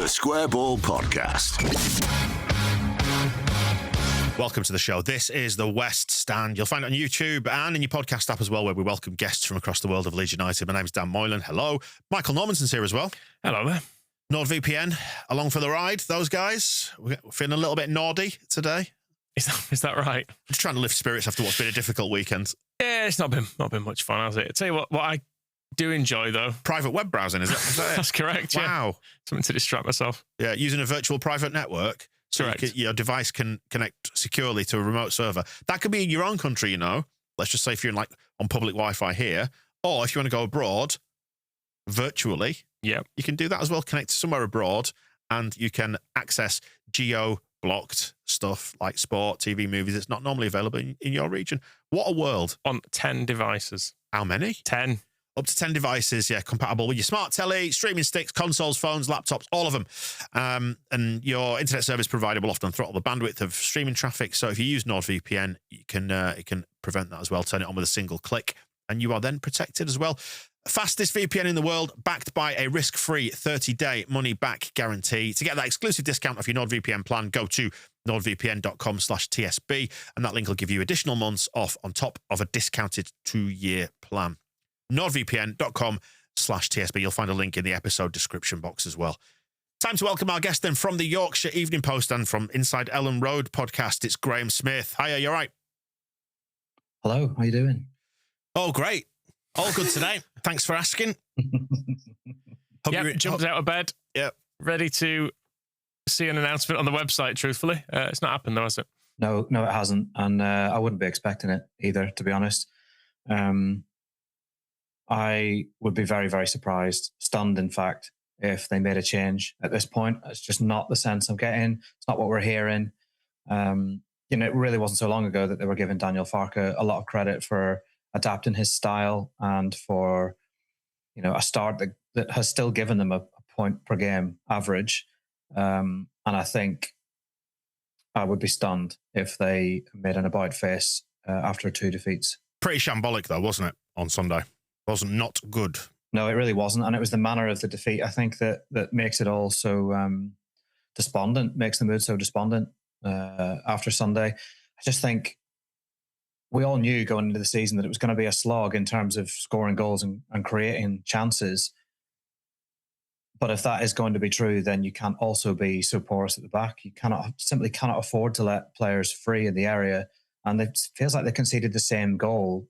The Square Ball Podcast. Welcome to the show. This is the West Stand. You'll find it on YouTube and in your podcast app as well, where we welcome guests from across the world of Leeds United. My name's Dan Moylan. Hello. Michael Normanson's here as well. Hello there. NordVPN, along for the ride. Those guys, we're feeling a little bit Nordy today. Is that right? Just trying to lift spirits after what's been a difficult weekend. Yeah, it's not been much fun, has it? I tell you what I do enjoy though. Private web browsing, is that it? That's correct. Yeah. Wow. Something to distract myself. Yeah, using a virtual private network. So your device can connect securely to a remote server. That could be in your own country, you know. Let's just say if you're on public Wi-Fi here, or if you want to go abroad virtually, yeah, you can do that as well. Connect to somewhere abroad, and you can access geo-blocked stuff like sport, TV, movies. It's not normally available in your region. What a world! On 10 devices. How many? 10. Up to 10 devices, yeah, compatible with your smart telly, streaming sticks, consoles, phones, laptops, all of them. And your internet service provider will often throttle the bandwidth of streaming traffic. So if you use NordVPN, it can prevent that as well. Turn it on with a single click, and you are then protected as well. Fastest VPN in the world, backed by a risk-free 30-day money-back guarantee. To get that exclusive discount off your NordVPN plan, go to nordvpn.com/TSB, and that link will give you additional months off on top of a discounted 2-year plan. nordvpn.com/TSB. You'll find a link in the episode description box as well. Time to welcome our guest then from the Yorkshire Evening Post and from Inside Ellen Road podcast. It's Graeme Smith. Hiya, you all right? Hello, how you doing? Oh, great. All good today. Thanks for asking. Jumped out of bed. Yep. Ready to see an announcement on the website, truthfully. It's not happened though, has it? No, it hasn't. And I wouldn't be expecting it either, to be honest. I would be very, very surprised, stunned, in fact, if they made a change at this point. It's just not the sense I'm getting. It's not what we're hearing. It really wasn't so long ago that they were giving Daniel Farke a lot of credit for adapting his style and for, a start that has still given them a point per game average. And I think I would be stunned if they made an about face after 2 defeats. Pretty shambolic, though, wasn't it, on Sunday? Wasn't not good. No, it really wasn't. And it was the manner of the defeat, I think, that makes it all so despondent, makes the mood so despondent after Sunday. I just think we all knew going into the season that it was going to be a slog in terms of scoring goals and creating chances. But if that is going to be true, then you can't also be so porous at the back. You simply cannot afford to let players free in the area. And it feels like they conceded the same goal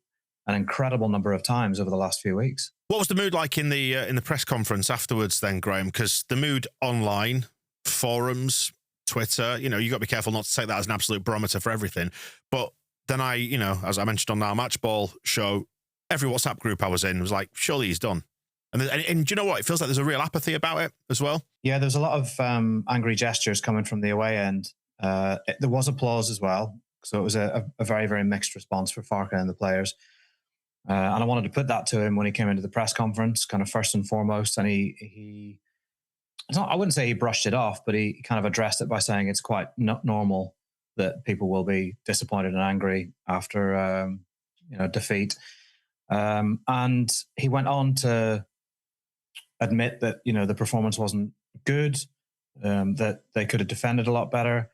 an incredible number of times over the last few weeks. What was the mood like in the press conference afterwards then, Graeme? Because the mood online, forums, Twitter, you got to be careful not to take that as an absolute barometer for everything. But then as I mentioned on our Match Ball show, every WhatsApp group I was in was like, surely he's done. And do you know what? It feels like there's a real apathy about it as well. Yeah, there's a lot of angry gestures coming from the away end. There was applause as well. So it was a very, very mixed response for Farke and the players. And I wanted to put that to him when he came into the press conference, kind of first and foremost. And I wouldn't say he brushed it off, but he kind of addressed it by saying it's quite normal that people will be disappointed and angry after, defeat. And he went on to admit that, the performance wasn't good, that they could have defended a lot better.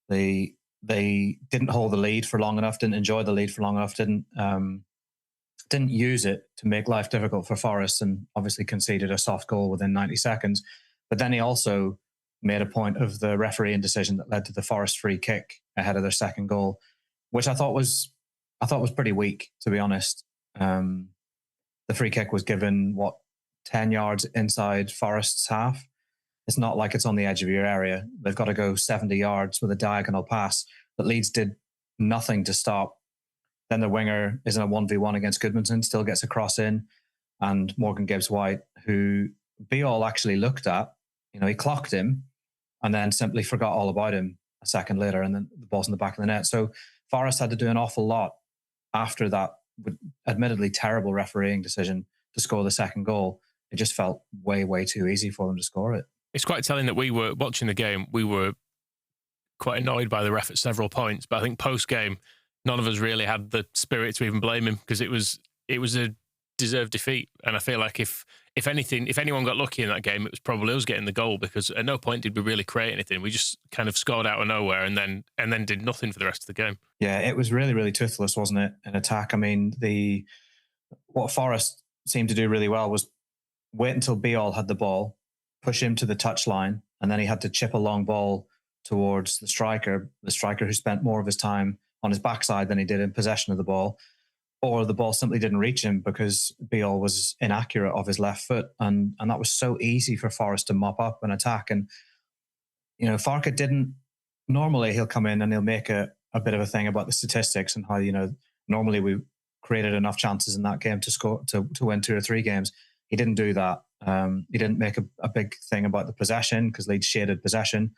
They didn't hold the lead for long enough, didn't enjoy the lead for long enough, didn't use it to make life difficult for Forest, and obviously conceded a soft goal within 90 seconds. But then he also made a point of the refereeing decision that led to the Forest free kick ahead of their second goal, which I thought was pretty weak, to be honest. The free kick was given 10 yards inside Forest's half. It's not like it's on the edge of your area. They've got to go 70 yards with a diagonal pass that Leeds did nothing to stop. Then the winger is in a 1v1 against Goodmanson, still gets a cross in, and Morgan Gibbs-White, who Beal actually looked at, he clocked him and then simply forgot all about him a second later, and then the ball's in the back of the net. So Forest had to do an awful lot after that admittedly terrible refereeing decision to score the second goal. It just felt way, way too easy for them to score it. It's quite telling that we were watching the game. We were quite annoyed by the ref at several points, but I think post-game, none of us really had the spirit to even blame him, because it was a deserved defeat. And I feel like if anything, if anyone got lucky in that game, it was probably us getting the goal, because at no point did we really create anything. We just kind of scored out of nowhere and then did nothing for the rest of the game. Yeah, it was really, really toothless, wasn't it? In attack. I mean, what Forest seemed to do really well was wait until Beal had the ball, push him to the touchline, and then he had to chip a long ball towards the striker who spent more of his time on his backside than he did in possession of the ball, or the ball simply didn't reach him because Beal was inaccurate of his left foot. And that was so easy for Forest to mop up and attack. And, you know, Farke didn't, normally he'll come in and he'll make a bit of a thing about the statistics and how, you know, normally we created enough chances in that game to score, to win 2 or 3 games. He didn't do that. He didn't make a big thing about the possession because Leeds shaded possession,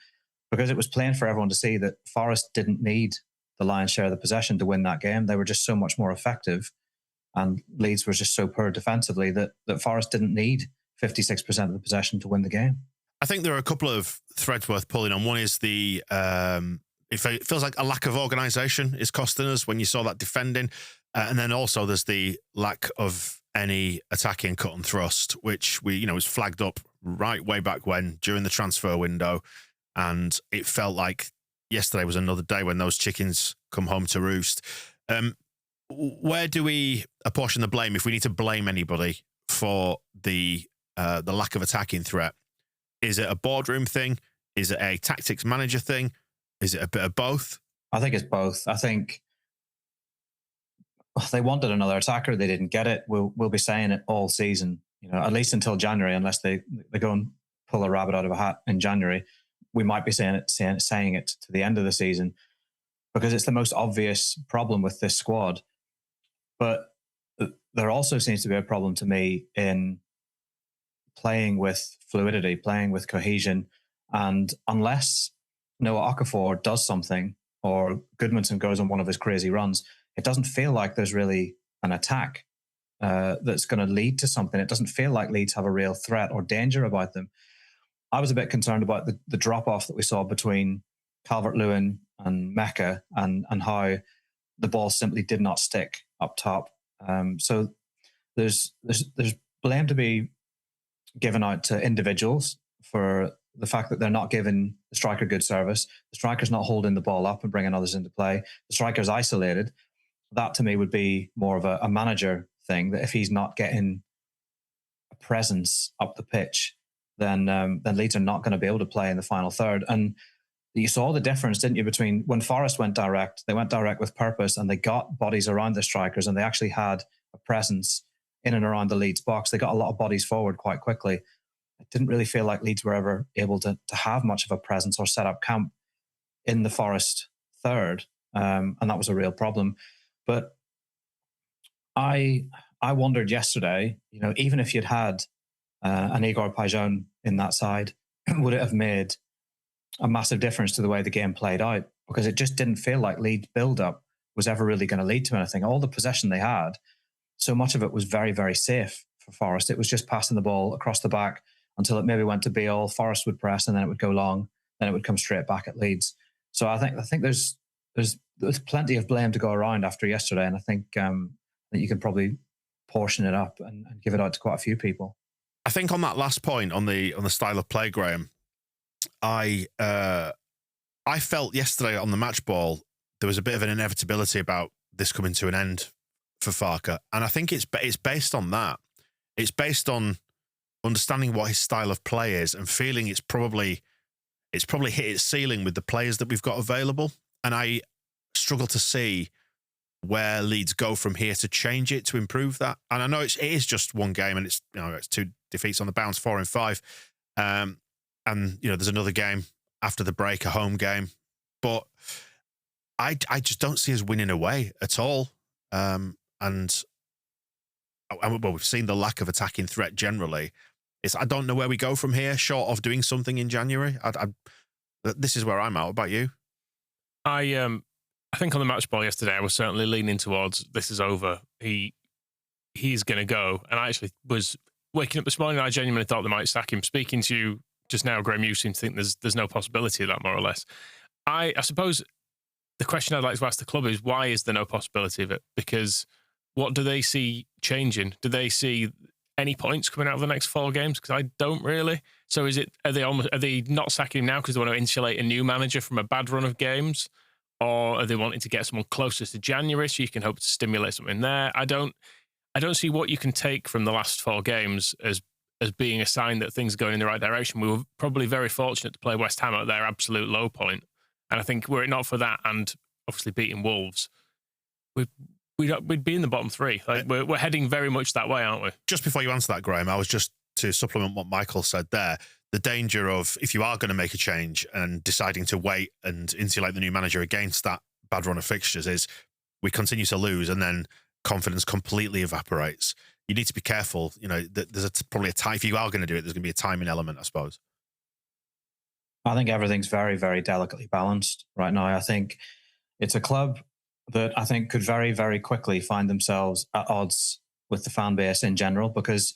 because it was plain for everyone to see that Forest didn't need the lion's share of the possession to win that game. They were just so much more effective, and Leeds was just so poor defensively that Forest didn't need 56% of the possession to win the game. I think there are a couple of threads worth pulling on. One is it feels like a lack of organisation is costing us when you saw that defending. And then also there's the lack of any attacking cut and thrust, which was flagged up right way back when during the transfer window. And it felt like yesterday was another day when those chickens come home to roost. Where do we apportion the blame, if we need to blame anybody for the lack of attacking threat? Is it a boardroom thing? Is it a tactics manager thing? Is it a bit of both? I think it's both. I think they wanted another attacker. They didn't get it. We'll be saying it all season, at least until January, unless they go and pull a rabbit out of a hat in January. We might be saying it to the end of the season, because it's the most obvious problem with this squad. But there also seems to be a problem to me in playing with fluidity, playing with cohesion. And unless Noah Okafor does something, or Goodmanson goes on one of his crazy runs, it doesn't feel like there's really an attack that's going to lead to something. It doesn't feel like Leeds have a real threat or danger about them. I was a bit concerned about the drop-off that we saw between Calvert-Lewin and Mecca, and how the ball simply did not stick up top. So there's blame to be given out to individuals for the fact that they're not giving the striker good service. The striker's not holding the ball up and bringing others into play. The striker's isolated. That to me would be more of a manager thing, that if he's not getting a presence up the pitch, then Leeds are not going to be able to play in the final third. And you saw the difference, didn't you, between when Forest went direct, they went direct with purpose and they got bodies around the strikers and they actually had a presence in and around the Leeds box. They got a lot of bodies forward quite quickly. It didn't really feel like Leeds were ever able to have much of a presence or set up camp in the Forest third. And that was a real problem. But I wondered yesterday, even if you'd had an Igor Pajon in that side, would it have made a massive difference to the way the game played out? Because it just didn't feel like Leeds build-up was ever really going to lead to anything. All the possession they had, so much of it was very, very safe for Forest. It was just passing the ball across the back until it maybe went to Beal. Forest would press and then it would go long. Then it would come straight back at Leeds. So I think there's plenty of blame to go around after yesterday, and I think that you can probably portion it up and give it out to quite a few people. I think on that last point, on the style of play, Graeme, I felt yesterday on the match ball there was a bit of an inevitability about this coming to an end for Farke, and I think it's based on that. It's based on understanding what his style of play is and feeling it's probably hit its ceiling with the players that we've got available. And I struggle to see where Leeds go from here to change it, to improve that. And I know it is just one game, and it's 2 defeats on the bounce, 4 and 5. And there's another game after the break, a home game. But I just don't see us winning away at all. And we've seen the lack of attacking threat generally. I don't know where we go from here, short of doing something in January. This is where I'm at. What about you? I think on the match ball yesterday, I was certainly leaning towards this is over. He's going to go. And I actually was waking up this morning and I genuinely thought they might sack him. Speaking to you just now, Graeme, you seem to think there's no possibility of that, more or less. I suppose the question I'd like to ask the club is, why is there no possibility of it? Because what do they see changing? Do they see any points coming out of the next 4 games? Because I don't really. So are they not sacking him now because they want to insulate a new manager from a bad run of games? Or are they wanting to get someone closer to January so you can hope to stimulate something there? I don't see what you can take from the last 4 games as being a sign that things are going in the right direction. We were probably very fortunate to play West Ham at their absolute low point. And I think were it not for that and obviously beating Wolves, we'd be in the bottom 3. Like we're heading very much that way, aren't we? Just before you answer that, Graeme, I was just to supplement what Michael said there. The danger of, if you are going to make a change and deciding to wait and insulate the new manager against that bad run of fixtures, is we continue to lose and then confidence completely evaporates. You need to be careful. You know, there's probably a time, if you are going to do it, there's going to be a timing element, I suppose. I think everything's very, very delicately balanced right now. I think it's a club that I think could very, very quickly find themselves at odds with the fan base in general, because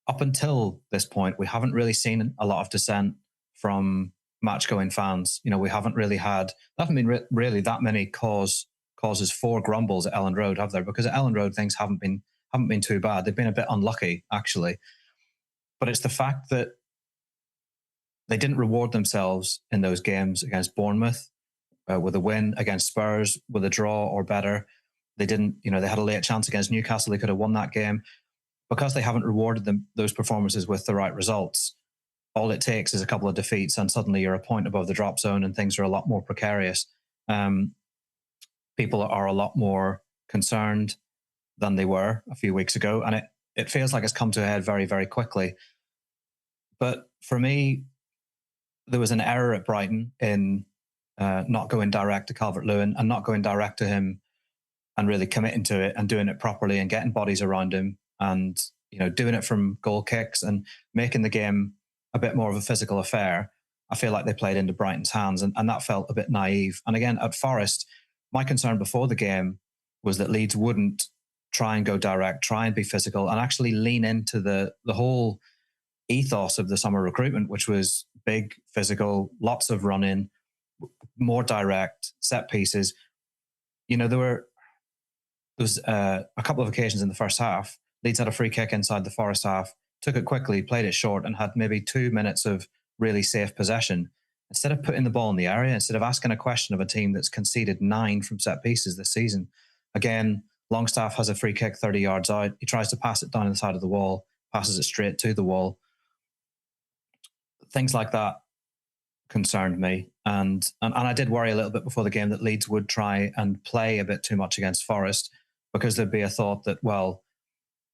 up until this point, we haven't really seen a lot of dissent from match-going fans. You know, we haven't really had, there haven't been really that many causes for grumbles at Elland Road, have there? Because at Elland Road, things haven't been too bad. They've been a bit unlucky, actually. But it's the fact that they didn't reward themselves in those games against Bournemouth, with a win, against Spurs with a draw or better. They didn't, you know, they had a late chance against Newcastle. They could have won that game. Because they haven't rewarded those performances with the right results, all it takes is a couple of defeats and suddenly you're a point above the drop zone and things are a lot more precarious. People are a lot more concerned than they were a few weeks ago, and it feels like it's come to a head very, very quickly. But for me, there was an error at Brighton in not going direct to Calvert-Lewin and not going direct to him and really committing to it and doing it properly and getting bodies around him and, you know, doing it from goal kicks and making the game a bit more of a physical affair. I feel like they played into Brighton's hands, and that felt a bit naive. And again, at Forest, my concern before the game was that Leeds wouldn't try and go direct, try and be physical, and actually lean into the whole ethos of the summer recruitment, which was big, physical, lots of running, more direct, set pieces. You know, there was a couple of occasions in the first half. Leeds had a free kick inside the Forest half, took it quickly, played it short, and had maybe 2 minutes of really safe possession. Instead of putting the ball in the area, instead of asking a question of a team that's conceded 9 from set pieces this season. Again, Longstaff has a free kick 30 yards out. He tries to pass it down the side of the wall, passes it straight to the wall. Things like that concerned me. And I did worry a little bit before the game that Leeds would try and play a bit too much against Forest, because there'd be a thought that, well,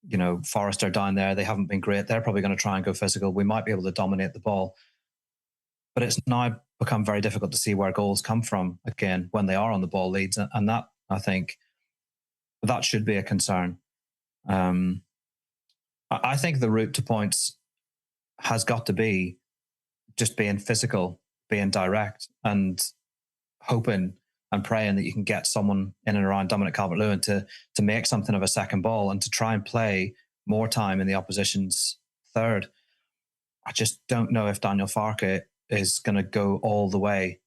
you know, Forest are down there. They haven't been great. They're probably going to try and go physical. We might be able to dominate the ball. But it's now become very difficult to see where goals come from again when they are on the ball, Leeds. And that, I think, that should be a concern. I think the route to points has got to be just being physical, being direct, and hoping and praying that you can get someone in and around Dominic Calvert-Lewin to make something of a second ball and to try and play more time in the opposition's third. I just don't know if Daniel Farke is going to go all the way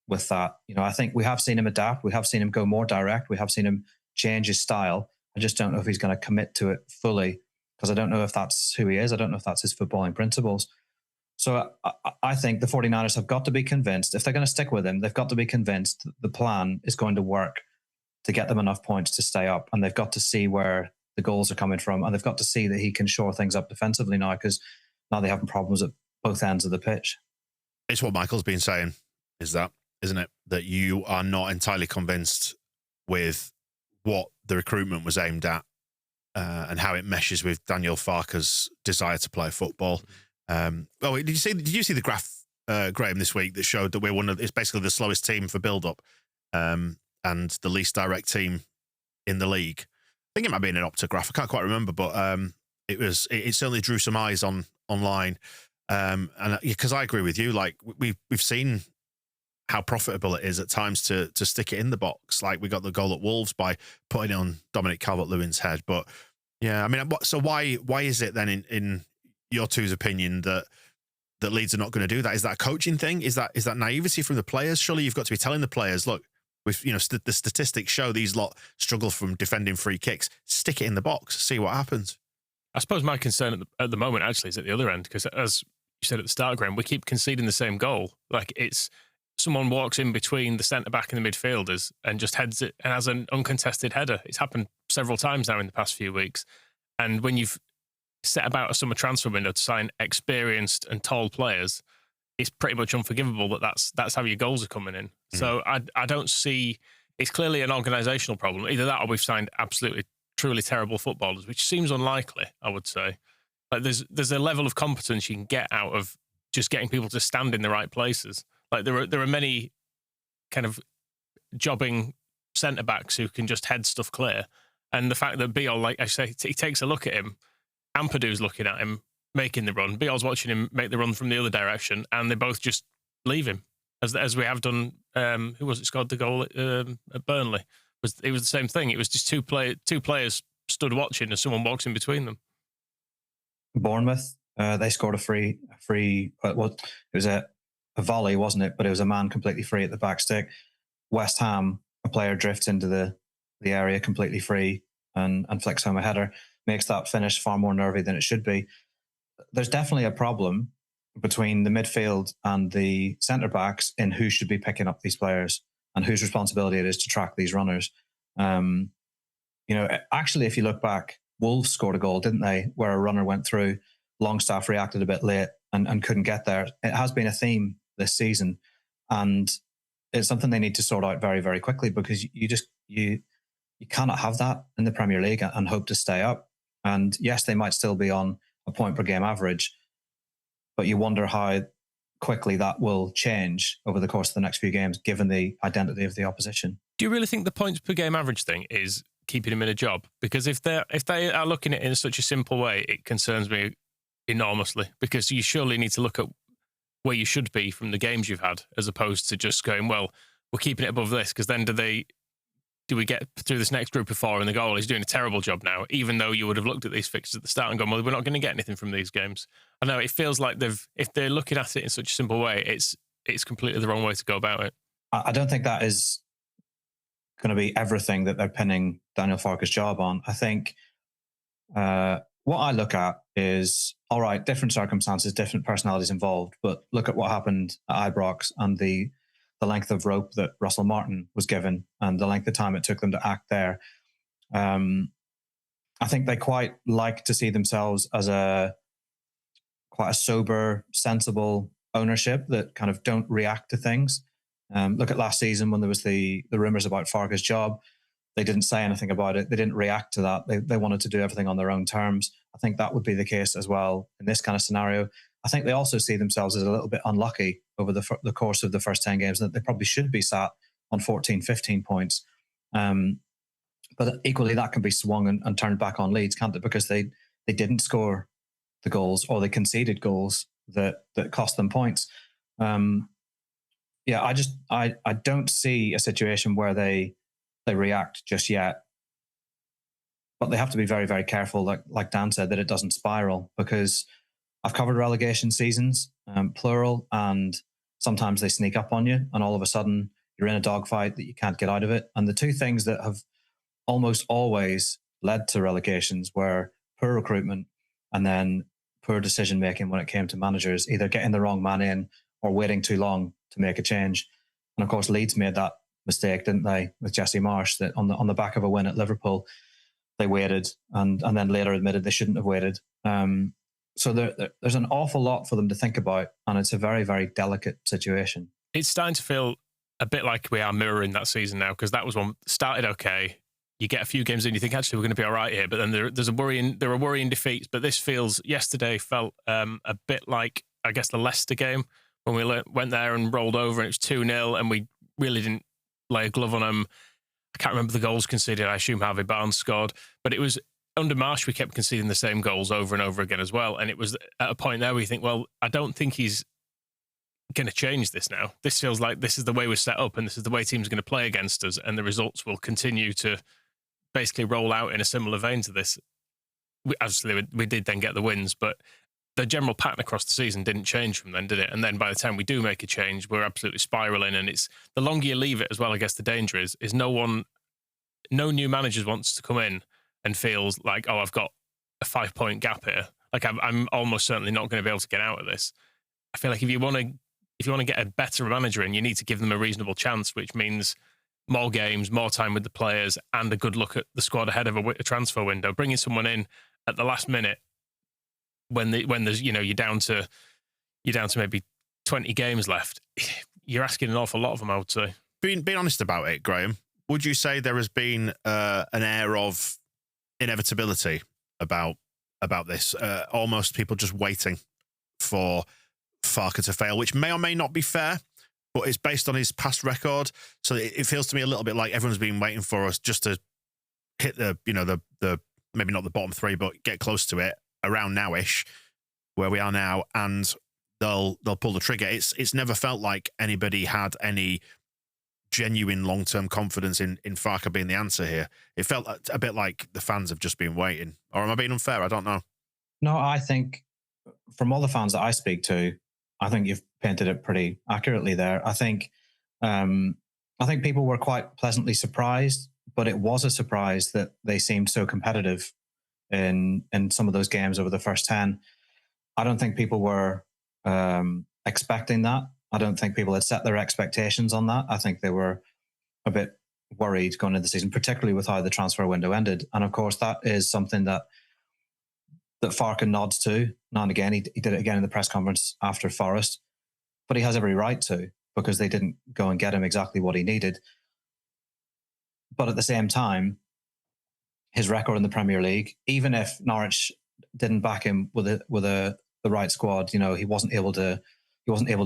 with that. You know, I think we have seen him adapt. We have seen him go more direct. We have seen him change his style. I just don't know if he's going to commit to it fully, because I don't know if that's who he is. I don't know if that's his footballing principles. So I think the 49ers have got to be convinced, if they're going to stick with him, they've got to be convinced that the plan is going to work to get them enough points to stay up. And they've got to see where the goals are coming from. And they've got to see that he can shore things up defensively now, because now they're having problems at both ends of the pitch. It's what Michael's been saying, isn't it? That you are not entirely convinced with what the recruitment was aimed at and how it meshes with Daniel Farke's desire to play football. Did you see the graph, Graeme, this week that showed that it's basically the slowest team for build-up and the least direct team in the league? I think it might be in an Opta graph. I can't quite remember, but it certainly drew some eyes online. And because I agree with you, like we've seen how profitable it is at times to stick it in the box. Like we got the goal at Wolves by putting it on Dominic Calvert-Lewin's head. But yeah, I mean, so why is it then in your two's opinion that Leeds are not going to do that? Is that a coaching thing? Is that naivety from the players? Surely you've got to be telling the players, look, With the statistics show these lot struggle from defending free kicks. Stick it in the box, see what happens. I suppose my concern at the moment actually is at the other end, because as you said at the start, Graeme, we keep conceding the same goal. Like, it's someone walks in between the centre back and the midfielders and just heads it and has an uncontested header. It's happened several times now in the past few weeks. And when you've set about a summer transfer window to sign experienced and tall players, it's pretty much unforgivable that's how your goals are coming in. So I don't see, it's clearly an organisational problem. Either that or we've signed absolutely, truly terrible footballers, which seems unlikely, I would say. Like, there's a level of competence you can get out of just getting people to stand in the right places. Like, there are many kind of jobbing centre-backs who can just head stuff clear. And the fact that Biol, like I say, he takes a look at him, Ampadu's looking at him, making the run, Biol's watching him make the run from the other direction, and they both just leave him, as we have done. Who was it scored the goal at Burnley? It was the same thing. It was just two players stood watching as someone walks in between them. Bournemouth, they scored a free. Well, it was a volley, wasn't it? But it was a man completely free at the back stick. West Ham, a player drifts into the area completely free and flicks home a header. Makes that finish far more nervy than it should be. There's definitely a problem between the midfield and the centre backs in who should be picking up these players and whose responsibility it is to track these runners. Actually, if you look back, Wolves scored a goal, didn't they? Where a runner went through, Longstaff reacted a bit late and couldn't get there. It has been a theme this season, and it's something they need to sort out very, very quickly, because you cannot have that in the Premier League and hope to stay up. And yes, they might still be on a point per game average, but you wonder how quickly that will change over the course of the next few games, given the identity of the opposition. Do you really think the points per game average thing is keeping him in a job? Because if they are looking at it in such a simple way, it concerns me enormously, because you surely need to look at where you should be from the games you've had, as opposed to just going, well, we're keeping it above this, because then do we get through this next group of four and the goal is doing a terrible job now, even though you would have looked at these fixtures at the start and gone, well, we're not going to get anything from these games. I know it feels like if they're looking at it in such a simple way, it's completely the wrong way to go about it. I don't think that is going to be everything that they're pinning Daniel Farke's job on. I think what I look at is, all right, different circumstances, different personalities involved, but look at what happened at Ibrox and the length of rope that Russell Martin was given and the length of time it took them to act there. I think they quite like to see themselves as quite a sober, sensible ownership that kind of don't react to things. Look at last season when there was the rumours about Farke's job. They didn't say anything about it. They didn't react to that. They wanted to do everything on their own terms. I think that would be the case as well in this kind of scenario. I think they also see themselves as a little bit unlucky over the course of the first 10 games, and that they probably should be sat on 14, 15 points. But equally, that can be swung and turned back on Leeds, can't it? Because they didn't score the goals, or they conceded goals that cost them points. I don't see a situation where they react just yet. But they have to be very, very careful, like Dan said, that it doesn't spiral, because I've covered relegation seasons, plural, and sometimes they sneak up on you and all of a sudden you're in a dogfight that you can't get out of it. And the two things that have almost always led to relegations were poor recruitment and then poor decision-making when it came to managers, either getting the wrong man in or waiting too long to make a change. And of course, Leeds made that mistake, didn't they, with Jesse Marsh, that on the back of a win at Liverpool, they waited and then later admitted they shouldn't have waited. So there's an awful lot for them to think about, and it's a very, very delicate situation. It's starting to feel a bit like we are mirroring that season now, because that was one started okay. You get a few games in, you think actually we're going to be all right here, but then there are worrying defeats. But yesterday felt a bit like, I guess, the Leicester game when we went there and rolled over and it was 2-0 and we really didn't lay a glove on them. I can't remember the goals conceded. I assume Harvey Barnes scored, but it was under Marsh, we kept conceding the same goals over and over again as well. And it was at a point there where you think, well, I don't think he's going to change this now. This feels like this is the way we're set up and this is the way teams are going to play against us, and the results will continue to basically roll out in a similar vein to this. Obviously, we did then get the wins, but the general pattern across the season didn't change from then, did it? And then by the time we do make a change, we're absolutely spiraling. And it's the longer you leave it as well, I guess the danger is no new managers wants to come in and feels like, oh, I've got a 5-point gap here. Like I'm almost certainly not going to be able to get out of this. I feel like if you want to get a better manager in, you need to give them a reasonable chance, which means more games, more time with the players, and a good look at the squad ahead of a transfer window. Bringing someone in at the last minute when there's you're down to maybe 20 games left, you're asking an awful lot of them, I would say. Being honest about it, Graeme, would you say there has been an air of inevitability about this? Almost people just waiting for Farke to fail, which may or may not be fair, but it's based on his past record. So it feels to me a little bit like everyone's been waiting for us just to hit the maybe not the bottom three, but get close to it around now-ish, where we are now, and they'll pull the trigger. It's never felt like anybody had any genuine long-term confidence in Farke being the answer here. It felt a bit like the fans have just been waiting. Or am I being unfair? I don't know. No, I think from all the fans that I speak to, I think you've painted it pretty accurately there. I think people were quite pleasantly surprised, but it was a surprise that they seemed so competitive in some of those games over the first 10. I don't think people were expecting that. I don't think people had set their expectations on that. I think they were a bit worried going into the season, particularly with how the transfer window ended. And of course, that is something that Farke nods to now and again. He did it again in the press conference after Forest, but he has every right to, because they didn't go and get him exactly what he needed. But at the same time, his record in the Premier League, even if Norwich didn't back him with the right squad, he wasn't able to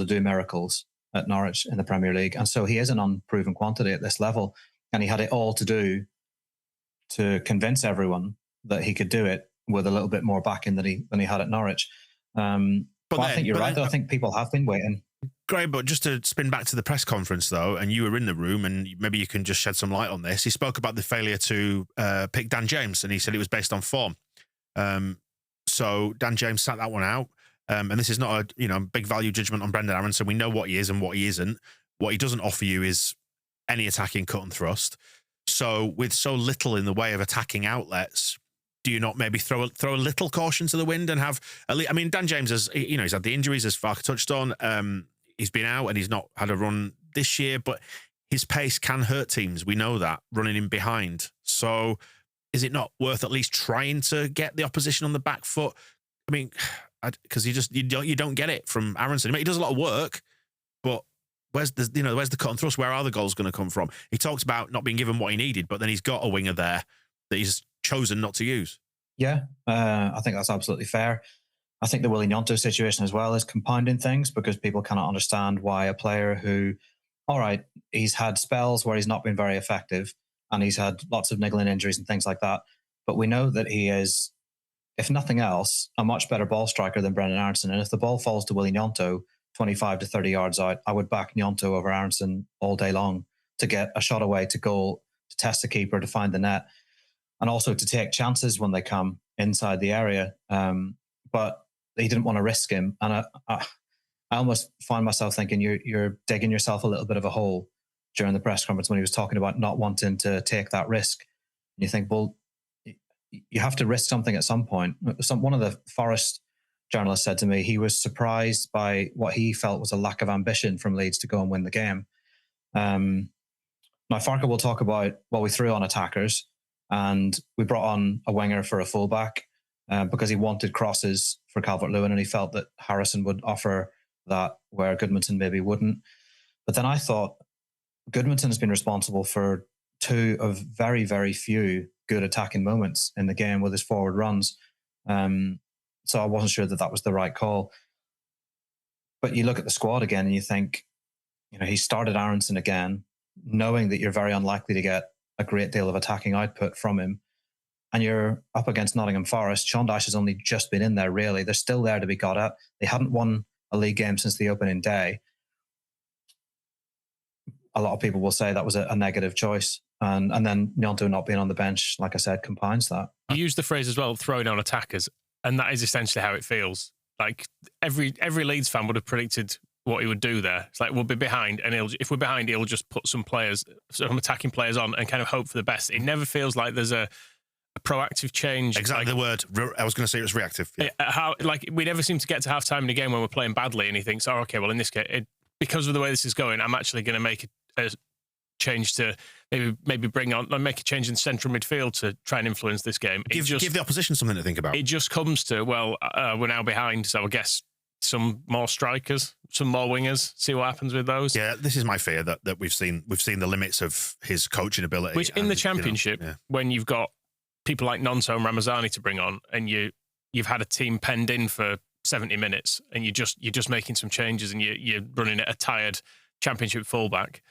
do miracles at Norwich in the Premier League, and so he is an unproven quantity at this level. And he had it all to do to convince everyone that he could do it with a little bit more backing than he had at Norwich. But I think you're right. I think people have been waiting. Great, but just to spin back to the press conference, though, and you were in the room, and maybe you can just shed some light on this. He spoke about the failure to pick Dan James, and he said it was based on form. So Dan James sat that one out. And this is not a big value judgment on Brendan Aronson. We know what he is and what he isn't. What he doesn't offer you is any attacking cut and thrust. So with so little in the way of attacking outlets, do you not maybe throw a little caution to the wind and have? I mean, Dan James has he's had the injuries, as Farke touched on. He's been out and he's not had a run this year, but his pace can hurt teams. We know that, running in behind. So is it not worth at least trying to get the opposition on the back foot? I mean, because you don't get it from Aronson. I mean, he does a lot of work, but where's the cut and thrust? Where are the goals going to come from? He talks about not being given what he needed, but then he's got a winger there that he's chosen not to use. Yeah, I think that's absolutely fair. I think the Willie Gnonto situation as well is compounding things, because people cannot understand why a player who, all right, he's had spells where he's not been very effective and he's had lots of niggling injuries and things like that, but we know that he is, if nothing else, a much better ball striker than Brendan Aronson. And if the ball falls to Willie Gnonto 25 to 30 yards out, I would back Gnonto over Aronson all day long to get a shot away to goal, to test the keeper, to find the net, and also to take chances when they come inside the area. But he didn't want to risk him. And I almost find myself thinking you're digging yourself a little bit of a hole during the press conference when he was talking about not wanting to take that risk. And you think, well, you have to risk something at some point. One of the Forest journalists said to me he was surprised by what he felt was a lack of ambition from Leeds to go and win the game. Now, Farke will talk about, well, we threw on attackers and we brought on a winger for a fullback because he wanted crosses for Calvert-Lewin, and he felt that Harrison would offer that where Goodmanson maybe wouldn't. But then I thought Goodmanson has been responsible for two of very, very few good attacking moments in the game with his forward runs. So I wasn't sure that was the right call. But you look at the squad again and you think, he started Aronson again, knowing that you're very unlikely to get a great deal of attacking output from him. And you're up against Nottingham Forest. Sean Dyche has only just been in there, really. They're still there to be got at. They hadn't won a league game since the opening day. A lot of people will say that was a negative choice. And then Gnonto not being on the bench, like I said, compounds that. You used the phrase as well, throwing on attackers, and that is essentially how it feels. Like every Leeds fan would have predicted what he would do there. It's like we'll be behind, and if we're behind, he'll just put some attacking players on and kind of hope for the best. It never feels like there's a proactive change. Exactly the word. I was going to say it was reactive. Yeah. We never seem to get to half time in a game when we're playing badly, and he thinks, oh, okay, well in this case, because of the way this is going, I'm actually going to make a change to maybe make a change in central midfield to try and influence this game. Give the opposition something to think about. It just comes to, we're now behind, so I guess some more strikers, some more wingers, see what happens with those. Yeah, this is my fear that we've seen the limits of his coaching ability. Which in the Championship, when you've got people like Nonto and Ramazani to bring on, and you've had a team penned in for 70 minutes, and you're just making some changes, and you're running at a tired Championship fullback.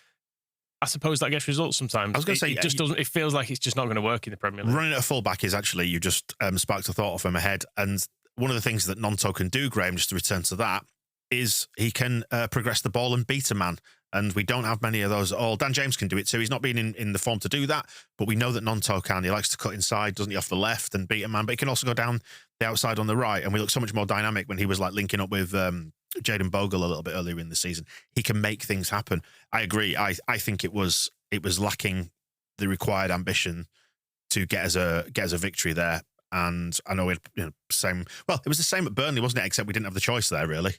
I suppose that gets results sometimes. I was going to say, it just doesn't. It feels like it's just not going to work in the Premier League. Running at a fullback is actually, you just sparked a thought off in my head, and one of the things that Nonto can do, Graeme, just to return to that, is he can progress the ball and beat a man. And we don't have many of those at all. Dan James can do it too. He's not been in the form to do that, but we know that Nonto can. He likes to cut inside, doesn't he, off the left and beat a man, but he can also go down the outside on the right. And we look so much more dynamic when he was like linking up with Jayden Bogle a little bit earlier in the season. He can make things happen. I agree. I think it was lacking the required ambition to get us a victory there. And I know it was the same at Burnley, wasn't it? Except we didn't have the choice there, really.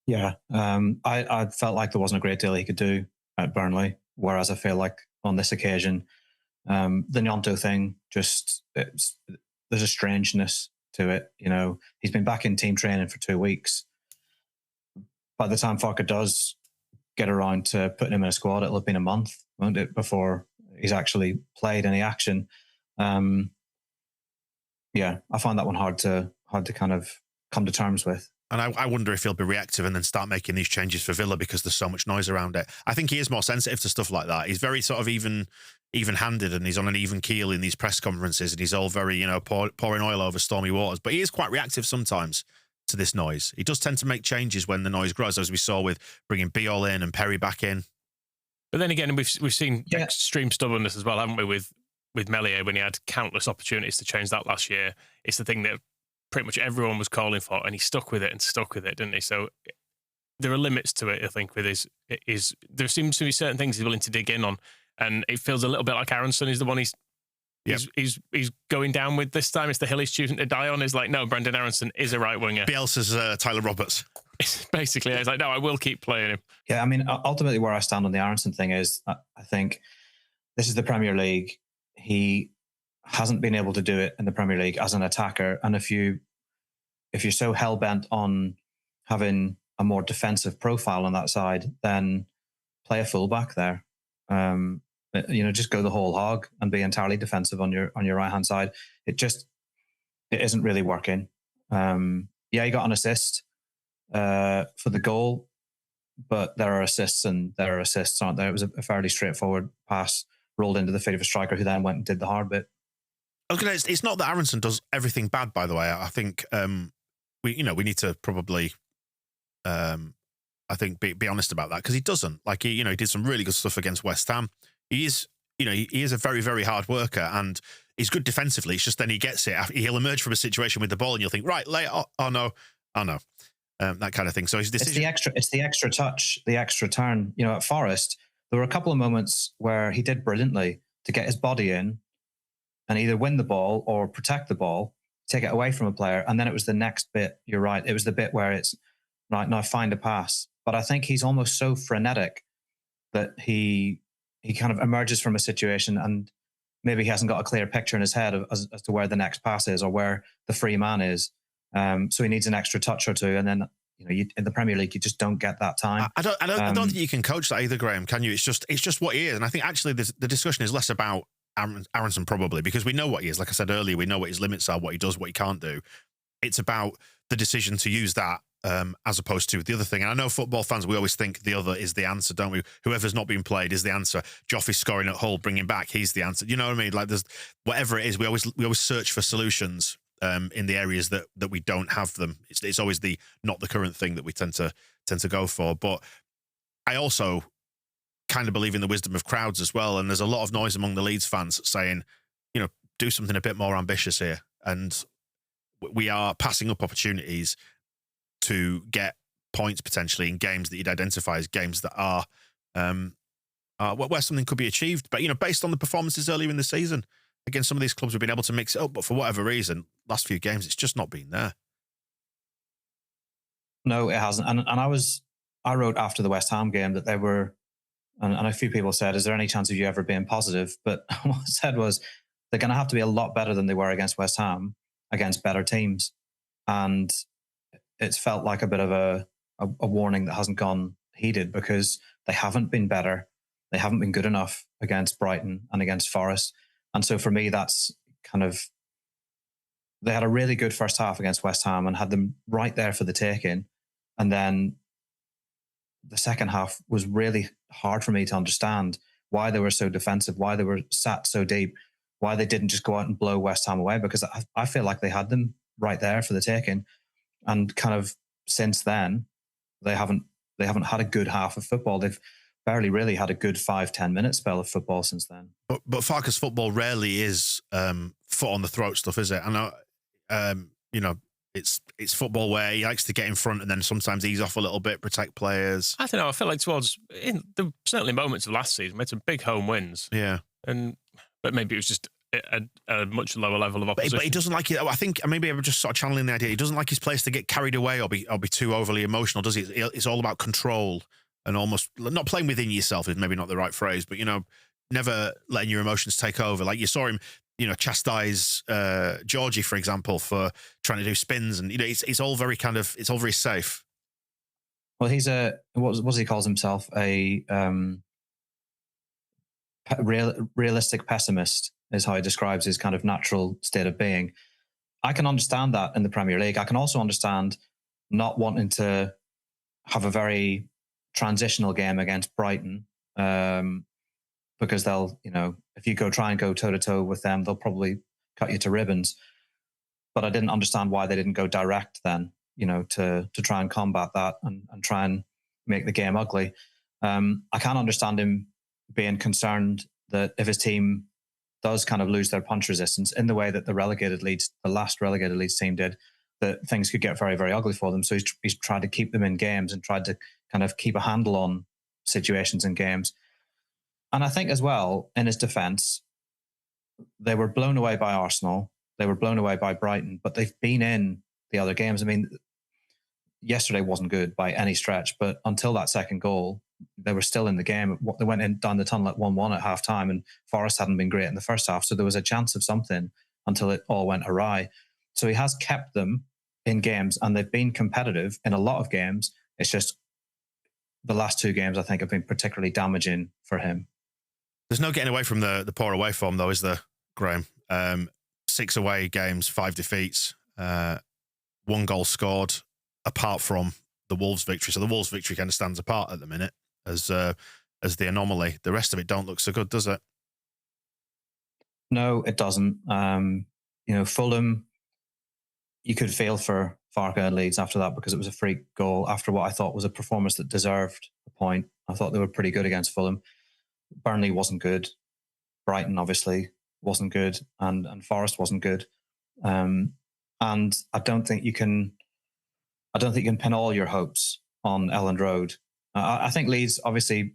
Yeah, I felt like there wasn't a great deal he could do at Burnley, whereas I feel like on this occasion, the Gnonto thing, there's a strangeness to it. You know, he's been back in team training for 2 weeks. By the time Farke does get around to putting him in a squad, it'll have been a month, won't it, before he's actually played any action. Yeah, I find that one hard to kind of come to terms with. And I wonder if he'll be reactive and then start making these changes for Villa because there's so much noise around it. I think he is more sensitive to stuff like that. He's very sort of even-handed, and he's on an even keel in these press conferences, and he's all very, pouring oil over stormy waters. But he is quite reactive sometimes to this noise. He does tend to make changes when the noise grows, as we saw with bringing Biol in and Perry back in. But then again, we've seen extreme stubbornness as well, haven't we, with Meslier when he had countless opportunities to change that last year. It's the thing that pretty much everyone was calling for, and he stuck with it, didn't he? So there are limits to it, I think, with his there seems to be certain things he's willing to dig in on, and it feels a little bit like Aronson is the one he's going down with this time. It's the hill he's choosing to die on. Is like, no, Brendan Aronson is a right winger. Bielsa's Tyler Roberts. Basically, it's like, no, I will keep playing him. Yeah, I mean, ultimately where I stand on the Aronson thing is I think this is the Premier League. He hasn't been able to do it in the Premier League as an attacker, and if you're so hell bent on having a more defensive profile on that side, then play a fullback there. Just go the whole hog and be entirely defensive on your right hand side. It isn't really working. He got an assist for the goal, but there are assists and there are assists, aren't there? It was a fairly straightforward pass rolled into the feet of a striker who then went and did the hard bit. Okay, it's not that Aronson does everything bad, by the way. I think we need to probably be honest about that, because he doesn't. Like he did some really good stuff against West Ham. He is a very, very hard worker, and he's good defensively. It's just then he gets it. He'll emerge from a situation with the ball, and you'll think, right, late. Oh no. That kind of thing. So his decision. It's the extra touch, the extra turn. At Forest, there were a couple of moments where he did brilliantly to get his body in and either win the ball or protect the ball, take it away from a player. And then it was the next bit. You're right. It was the bit where it's right now, find a pass. But I think he's almost so frenetic that he kind of emerges from a situation and maybe he hasn't got a clear picture in his head as to where the next pass is or where the free man is. So he needs an extra touch or two, and then in the Premier League you just don't get that time. I don't think you can coach that either, Graeme. Can you? It's just what he is, and I think actually the discussion is less about Aronson probably, because we know what he is. Like I said earlier, we know what his limits are, what he does, what he can't do. It's about the decision to use that as opposed to the other thing. And I know football fans, we always think the other is the answer, don't we? Whoever's not been played is the answer. Joffrey's scoring at Hull, bring him back, he's the answer. You know what I mean? Like there's whatever it is, we always search for solutions in the areas that we don't have them. It's always not the current thing that we tend to go for. But I also kind of believe in the wisdom of crowds as well. And there's a lot of noise among the Leeds fans saying, do something a bit more ambitious here. And we are passing up opportunities to get points potentially in games that you'd identify as games that are where something could be achieved. But, based on the performances earlier in the season, again, some of these clubs have been able to mix it up, but for whatever reason, last few games, it's just not been there. No, it hasn't. And I wrote after the West Ham game that they were, and a few people said, is there any chance of you ever being positive? But what I said was, they're going to have to be a lot better than they were against West Ham, against better teams. And it's felt like a bit of a warning that hasn't gone heeded, because they haven't been better. They haven't been good enough against Brighton and against Forest. And so for me, that's kind of, they had a really good first half against West Ham and had them right there for the taking. And then the second half was really hard for me to understand why they were so defensive, why they were sat so deep, why they didn't just go out and blow West Ham away, because I feel like they had them right there for the taking. And kind of since then, they haven't had a good half of football. They've barely really had a good 5-10 minute spell of football since then. But Farke's football rarely is foot on the throat stuff, is it? I know, it's football where he likes to get in front and then sometimes ease off a little bit, protect players. I don't know. I feel like certainly moments of last season, we had some big home wins. Yeah, but maybe it was just a much lower level of opposition. But he doesn't like it. I think maybe I'm just sort of channeling the idea. He doesn't like his players to get carried away or be too overly emotional, does he? It's all about control and almost not playing within yourself is maybe not the right phrase, but never letting your emotions take over. Like you saw him, chastise Georgie, for example, for trying to do spins, and it's all very it's all very safe. Well, he's what he calls himself, a realistic pessimist is how he describes his kind of natural state of being. I can understand that in the Premier League. I can also understand not wanting to have a very transitional game against Brighton, because they'll, if you try and go toe to toe with them, they'll probably cut you to ribbons. But I didn't understand why they didn't go direct then, to try and combat that and try and make the game ugly. I can understand him being concerned that if his team does kind of lose their punch resistance in the way that the last relegated Leeds team did, that things could get very, very ugly for them. So he's tried to keep them in games and tried to kind of keep a handle on situations in games. And I think as well, in his defence, they were blown away by Arsenal. They were blown away by Brighton, but they've been in the other games. I mean, yesterday wasn't good by any stretch, but until that second goal, they were still in the game. They went in down the tunnel at 1-1 at half time, and Forest hadn't been great in the first half. So there was a chance of something until it all went awry. So he has kept them in games, and they've been competitive in a lot of games. It's just the last two games, I think, have been particularly damaging for him. There's no getting away from the poor away form, though, is there, Graeme? 6 away games, 5 defeats, 1 goal scored, apart from the Wolves victory. So the Wolves victory kind of stands apart at the minute as the anomaly. The rest of it don't look so good, does it? No, it doesn't. Fulham, you could feel for Farke and Leeds after that, because it was a freak goal after what I thought was a performance that deserved a point. I thought they were pretty good against Fulham. Burnley wasn't good. Brighton obviously wasn't good, and Forest wasn't good. And I don't think you can pin all your hopes on Elland Road. I think Leeds, obviously,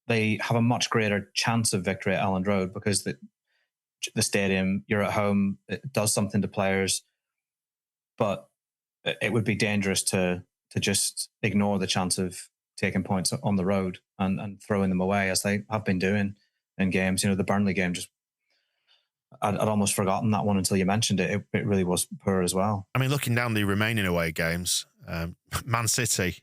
they have a much greater chance of victory at Elland Road because the stadium, you're at home, it does something to players, but it would be dangerous to just ignore the chance of taking points on the road and throwing them away, as they have been doing in games. The Burnley game, I'd almost forgotten that one until you mentioned it. It really was poor as well. I mean, looking down the remaining away games, Man City,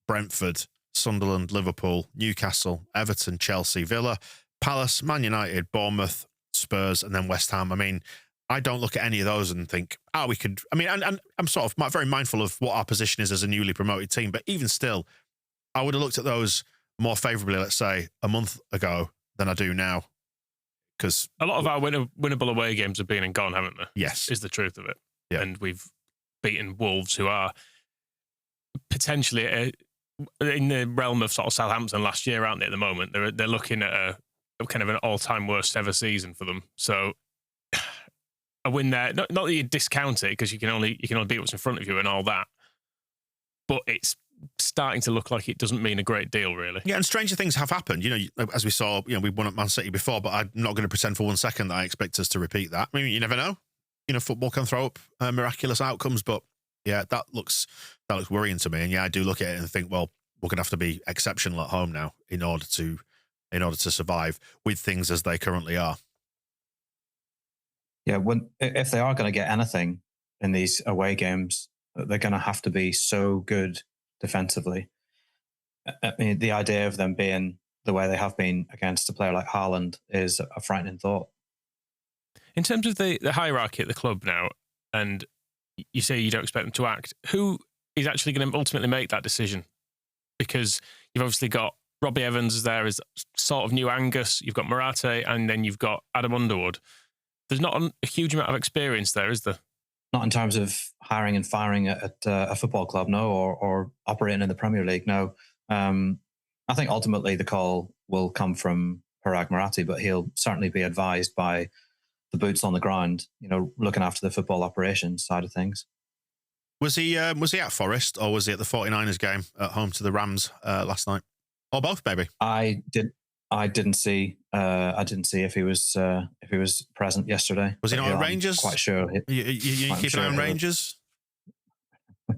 Brentford, Sunderland, Liverpool, Newcastle, Everton, Chelsea, Villa, Palace, Man United, Bournemouth, Spurs, and then West Ham. I mean, I don't look at any of those and think, we could. I mean, and I'm sort of very mindful of what our position is as a newly promoted team, but even still, I would have looked at those more favourably, let's say, a month ago than I do now. Because a lot of our winnable away games have been and gone, haven't they? Yes. Is the truth of it. Yeah. And we've beaten Wolves, who are potentially in the realm of sort of Southampton last year, aren't they, at the moment? They're looking at a kind of an all-time worst ever season for them. So a win there. Not that you discount it, because you can only beat what's in front of you and all that, but it's starting to look like it doesn't mean a great deal, really. Yeah, and stranger things have happened. As we saw, we won at Man City before, but I'm not going to pretend for 1 second that I expect us to repeat that. I mean, you never know. Football can throw up miraculous outcomes, but yeah, that looks worrying to me. And yeah, I do look at it and think, well, we're going to have to be exceptional at home now in order to survive with things as they currently are. Yeah, if they are going to get anything in these away games, they're going to have to be so good defensively. I mean, the idea of them being the way they have been against a player like Haaland is a frightening thought. In terms of the hierarchy at the club now, and you say you don't expect them to act, who is actually going to ultimately make that decision? Because you've obviously got Robbie Evans is there as sort of new Angus, you've got Morate, and then you've got Adam Underwood. There's not a huge amount of experience there, is there? Not in terms of hiring and firing at a football club, no, or operating in the Premier League, no. I think ultimately the call will come from Parag Marathi, but he'll certainly be advised by the boots on the ground, looking after the football operations side of things. Was he at Forest, or was he at the 49ers game at home to the Rams last night? Or both, maybe? I didn't see if he was present yesterday. Was he not at Rangers? Quite sure. You keep an eye on Rangers? Do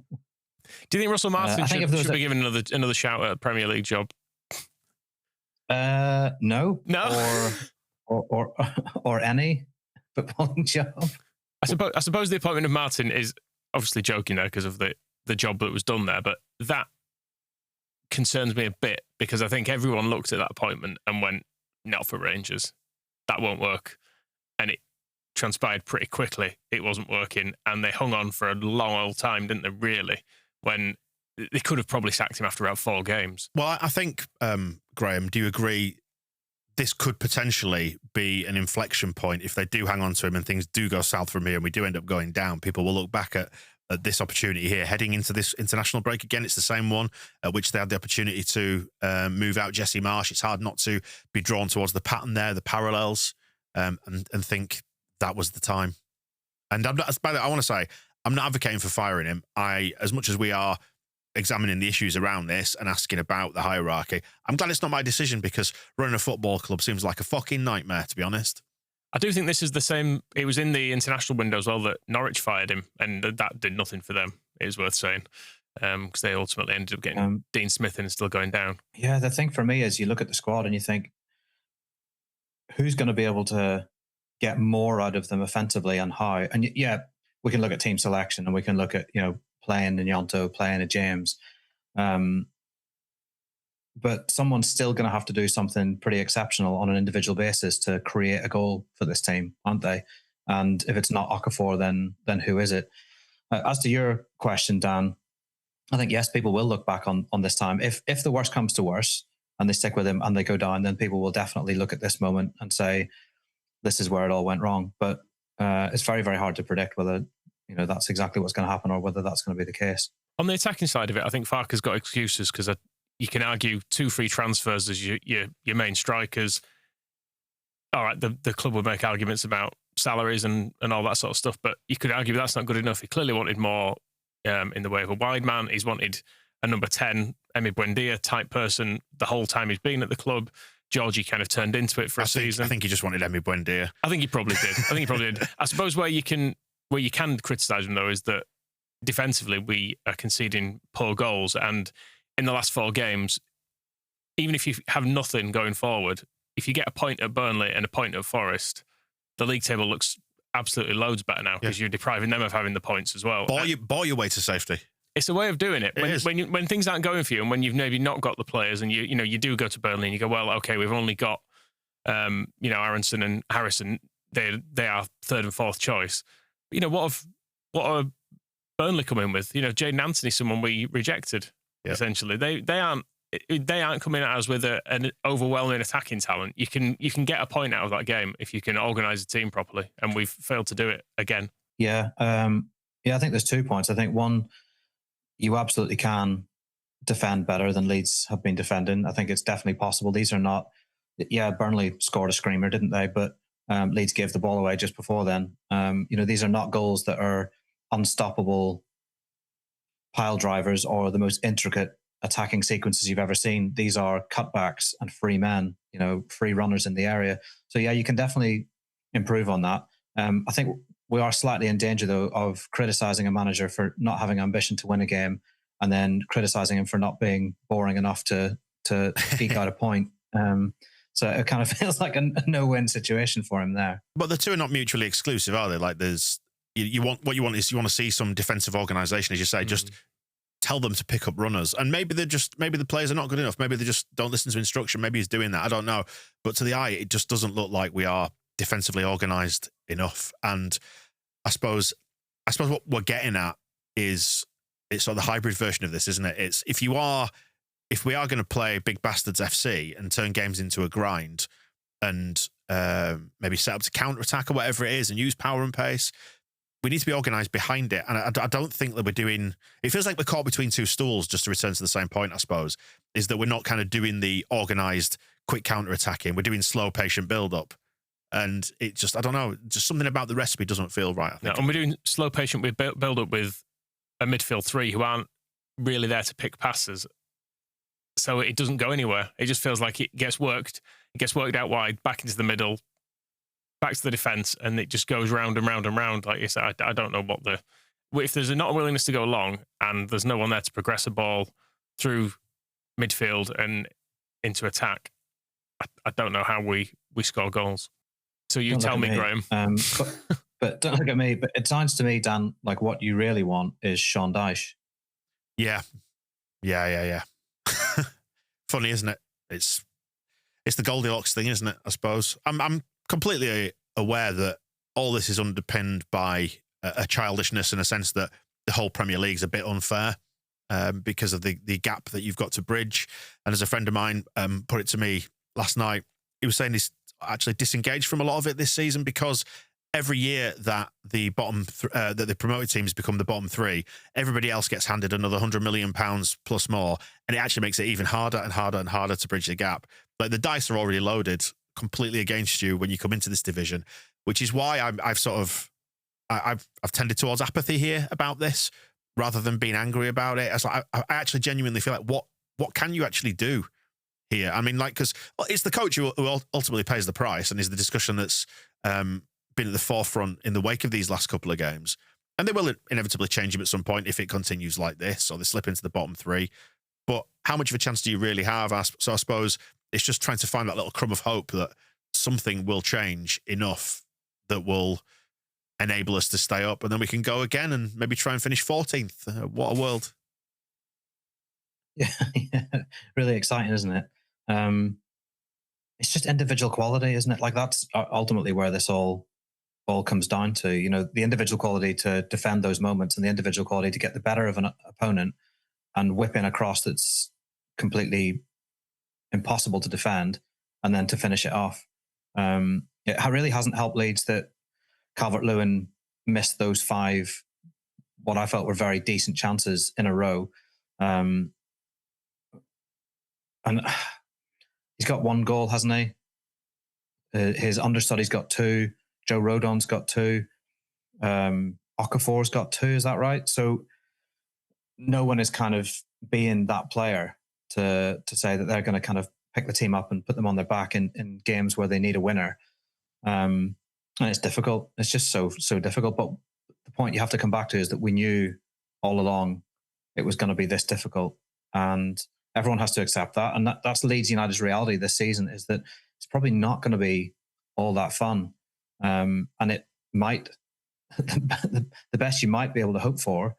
you think Russell Martin should be given another shout at a Premier League job? No. Or any footballing job. I suppose the appointment of Martin is obviously joking there because of the job that was done there, but that concerns me a bit, because I think everyone looked at that appointment and went, not for Rangers. That won't work. And it transpired pretty quickly. It wasn't working. And they hung on for a long old time, didn't they, really? When they could have probably sacked him after about 4 games. Well, I think, Graeme, do you agree this could potentially be an inflection point if they do hang on to him and things do go south from here and we do end up going down? People will look back at this opportunity here, heading into this international break. Again, it's the same one at which they had the opportunity to move out Jesse Marsh. It's hard not to be drawn towards the pattern there, the parallels, and think that was the time. And I want to say, I'm not advocating for firing him. As much as we are examining the issues around this and asking about the hierarchy, I'm glad it's not my decision, because running a football club seems like a fucking nightmare, to be honest. I do think this is the same. It was in the international window as well that Norwich fired him, and that did nothing for them, it is worth saying, because they ultimately ended up getting Dean Smith in and still going down. Yeah, the thing for me is you look at the squad and you think, who's going to be able to get more out of them offensively and how? And yeah, we can look at team selection and we can look at, playing in Yonto, playing at James. But someone's still going to have to do something pretty exceptional on an individual basis to create a goal for this team, aren't they? And if it's not Okafor, then who is it? As to your question, Dan, I think, yes, people will look back on this time. If the worst comes to worst and they stick with him and they go down, then people will definitely look at this moment and say, this is where it all went wrong. But it's very, very hard to predict whether that's exactly what's going to happen or whether that's going to be the case. On the attacking side of it, I think Farke's got excuses, because you can argue 2 free transfers as your main strikers. All right, the club would make arguments about salaries and all that sort of stuff, but you could argue that's not good enough. He clearly wanted more in the way of a wide man. He's wanted a number 10, Emi Buendia type person the whole time he's been at the club. Georgie kind of turned into it for a season. I think he just wanted Emi Buendia. I think he probably did. I suppose where you can criticise him, though, is that defensively we are conceding poor goals, and in the last 4 games, even if you have nothing going forward, if you get a point at Burnley and a point at Forest, the league table looks absolutely loads better now, because you're depriving them of having the points as well. Ball your way to safety. It's a way of doing it. When things aren't going for you, and when you've maybe not got the players, and you do go to Burnley and you go, well, okay, we've only got Aronson and Harrison. They are 3rd and 4th choice. What are Burnley coming with? Jayden Anthony, someone we rejected. Yep. Essentially, they aren't coming at us with an overwhelming attacking talent. You can get a point out of that game if you can organise a team properly, and we've failed to do it again. Yeah, I think there's 2 points. I think one, you absolutely can defend better than Leeds have been defending. I think it's definitely possible. These are not. Yeah, Burnley scored a screamer, didn't they? But Leeds gave the ball away just before then. These are not goals that are unstoppable pile drivers or the most intricate attacking sequences you've ever seen. These are cutbacks and free men, free runners in the area. So yeah, you can definitely improve on that. I think we are slightly in danger though of criticizing a manager for not having ambition to win a game, and then criticizing him for not being boring enough to eke out a point. So it kind of feels like a no-win situation for him there. But the two are not mutually exclusive, are they? Like you want to see some defensive organisation, as you say, just tell them to pick up runners. And maybe the players are not good enough. Maybe they just don't listen to instruction. Maybe he's doing that. I don't know. But to the eye, it just doesn't look like we are defensively organised enough. And I suppose what we're getting at is it's sort of the hybrid version of this, isn't it? It's if we are going to play Big Bastards FC and turn games into a grind and maybe set up to counter-attack or whatever it is and use power and pace, we need to be organised behind it. And I don't think that we're doing... It feels like we're caught between two stools, just to return to the same point, I suppose, is that we're not kind of doing the organised, quick counter-attacking. We're doing slow, patient build-up. And it just, I don't know, just something about the recipe doesn't feel right, I think. No, and we're doing slow, patient build-up with a midfield three who aren't really there to pick passes. So it doesn't go anywhere. It just feels like it gets worked out wide, back into the middle, back to the defence, and it just goes round and round and round. Like you said, I don't know if there's not a willingness to go along and there's no one there to progress a ball through midfield and into attack, I don't know how we score goals. So you tell me, Graeme. But don't look at me. But it sounds to me, Dan, like what you really want is Sean Dyche. Yeah. Funny, isn't it? It's the Goldilocks thing, isn't it? I suppose I'm completely aware that all this is underpinned by a childishness in a sense that the whole Premier League's a bit unfair because of the gap that you've got to bridge. And as a friend of mine put it to me last night, he was saying he's actually disengaged from a lot of it this season because every year that the that the promoted teams become the bottom three, everybody else gets handed another £100 million plus more, and it actually makes it even harder and harder and harder to bridge the gap. Like the dice are already loaded completely against you when you come into this division, which is why I've tended towards apathy here about this rather than being angry about it. I actually genuinely feel like what can you actually do here? I mean, like, because it's the coach who ultimately pays the price, and is the discussion that's been at the forefront in the wake of these last couple of games. And they will inevitably change him at some point if it continues like this, or they slip into the bottom three. But how much of a chance do you really have? So I suppose it's just trying to find that little crumb of hope that something will change enough that will enable us to stay up, and then we can go again and maybe try and finish 14th. What a world. Yeah, really exciting, isn't it? It's just individual quality, isn't it? Like that's ultimately where this all comes down to, the individual quality to defend those moments and the individual quality to get the better of an opponent and whip in a cross that's completely impossible to defend and then to finish it off. It really hasn't helped Leeds that Calvert-Lewin missed those 5, what I felt were very decent chances in a row. And he's got 1 goal, hasn't he? His understudy's got 2. Joe Rodon's got 2. Okafor's got 2. Is that right? So no one is kind of being that player to say that they're going to kind of pick the team up and put them on their back in games where they need a winner. And it's difficult. It's just so difficult. But the point you have to come back to is that we knew all along it was going to be this difficult, and everyone has to accept that. And that's Leeds United's reality this season, is that it's probably not going to be all that fun. And it might, the best you might be able to hope for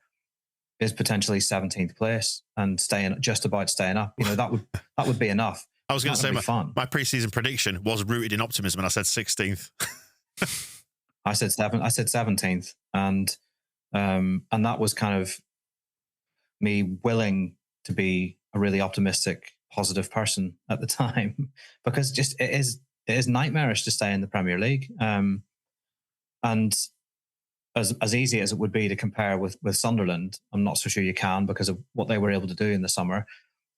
is potentially 17th place and just about staying up. That would be enough. I was going to say my preseason prediction was rooted in optimism, and I said 16th. I said 17th, and that was kind of me willing to be a really optimistic, positive person at the time, because just it is nightmarish to stay in the Premier League. And as easy as it would be to compare with Sunderland, I'm not so sure you can, because of what they were able to do in the summer.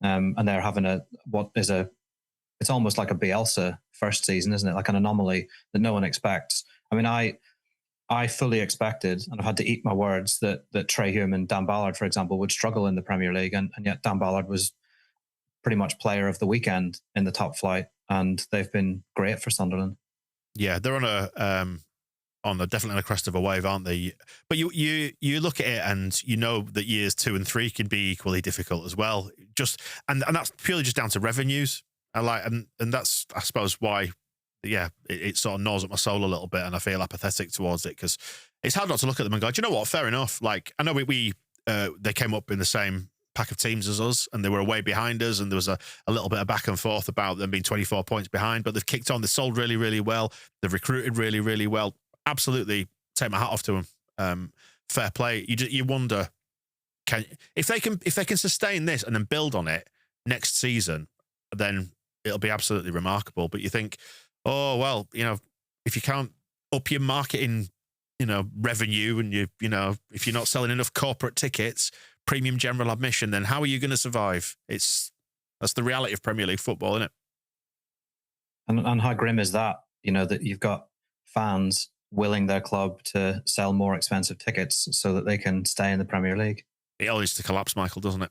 And they're having what is a it's almost like a Bielsa first season, isn't it? Like an anomaly that no one expects. I mean, I fully expected, and I've had to eat my words, that Trey Hume and Dan Ballard, for example, would struggle in the Premier League, and yet Dan Ballard was pretty much player of the weekend in the top flight, and they've been great for Sunderland. Yeah, they're on a definitely on a crest of a wave, aren't they? But you look at it and you know that years 2 and 3 can be equally difficult as well. Just and that's purely just down to revenues. And that's, I suppose, why it sort of gnaws at my soul a little bit, and I feel apathetic towards it, because it's hard not to look at them and go, do you know what? Fair enough. Like, I know they came up in the same pack of teams as us, and they were way behind us, and there was a little bit of back and forth about them being 24 points behind, but they've kicked on. They've sold really, really well. They've recruited really, really well. Absolutely take my hat off to them. Fair play. You wonder, if they can sustain this and then build on it next season, then it'll be absolutely remarkable. But you think, oh well, if you can't up your marketing, revenue, and if you're not selling enough corporate tickets, premium general admission, then how are you going to survive? That's the reality of Premier League football, isn't it? And how grim is that? That you've got fans willing their club to sell more expensive tickets so that they can stay in the Premier League. It all needs to collapse, Michael, doesn't it?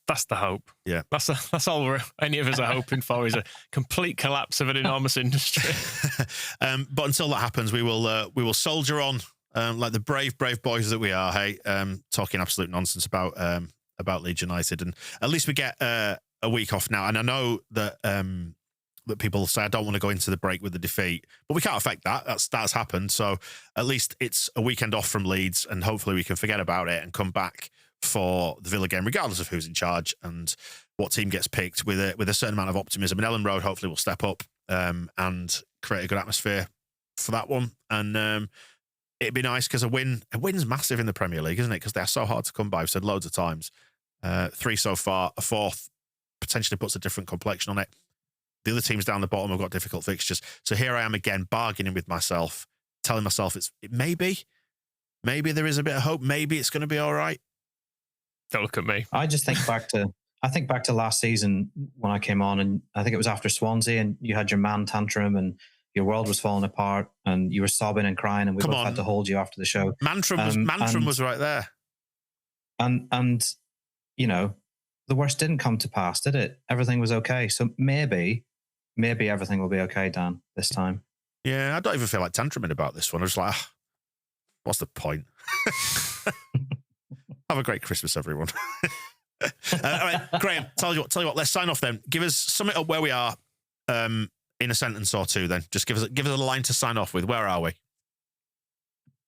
That's the hope. Yeah, that's all any of us are hoping for, is a complete collapse of an enormous industry. But until that happens, we will soldier on like the brave boys that we are. Hey, talking absolute nonsense about Leeds United, and at least we get a week off now. And I know that that people say, I don't want to go into the break with the defeat, but we can't affect that. That's happened. So at least it's a weekend off from Leeds, and hopefully we can forget about it and come back for the Villa game, regardless of who's in charge and what team gets picked, with a certain amount of optimism. And Ellen Road hopefully will step up and create a good atmosphere for that one. And it'd be nice, because a win's massive in the Premier League, isn't it? Because they're so hard to come by. I've said loads of times. 3 so far, a 4th potentially puts a different complexion on it. The other teams down the bottom have got difficult fixtures. So here I am again, bargaining with myself, telling myself maybe there is a bit of hope. Maybe it's going to be all right. Don't look at me. I just think back to last season when I came on, and I think it was after Swansea, and you had your man tantrum and your world was falling apart and you were sobbing and crying, and we both had to hold you after the show. Mantrum was right there. And the worst didn't come to pass, did it? Everything was okay. So maybe everything will be okay, Dan, this time. Yeah, I don't even feel like tantruming about this one. I'm just like, what's the point? Have a great Christmas, everyone. All right, Graeme, tell you what, let's sign off then. Sum it up where we are in a sentence or two then. Just give us a line to sign off with. Where are we?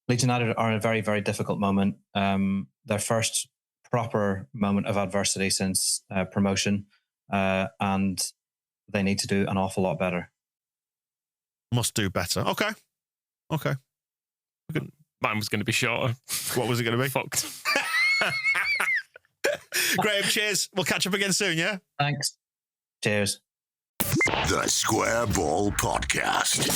Leeds United are in a very, very difficult moment. Their first proper moment of adversity since promotion, and they need to do an awful lot better. Must do better. Okay. Mine was going to be shorter. What was it going to be? Fucked. Graeme, cheers. We'll catch up again soon, yeah? Thanks. Cheers. The Square Ball Podcast.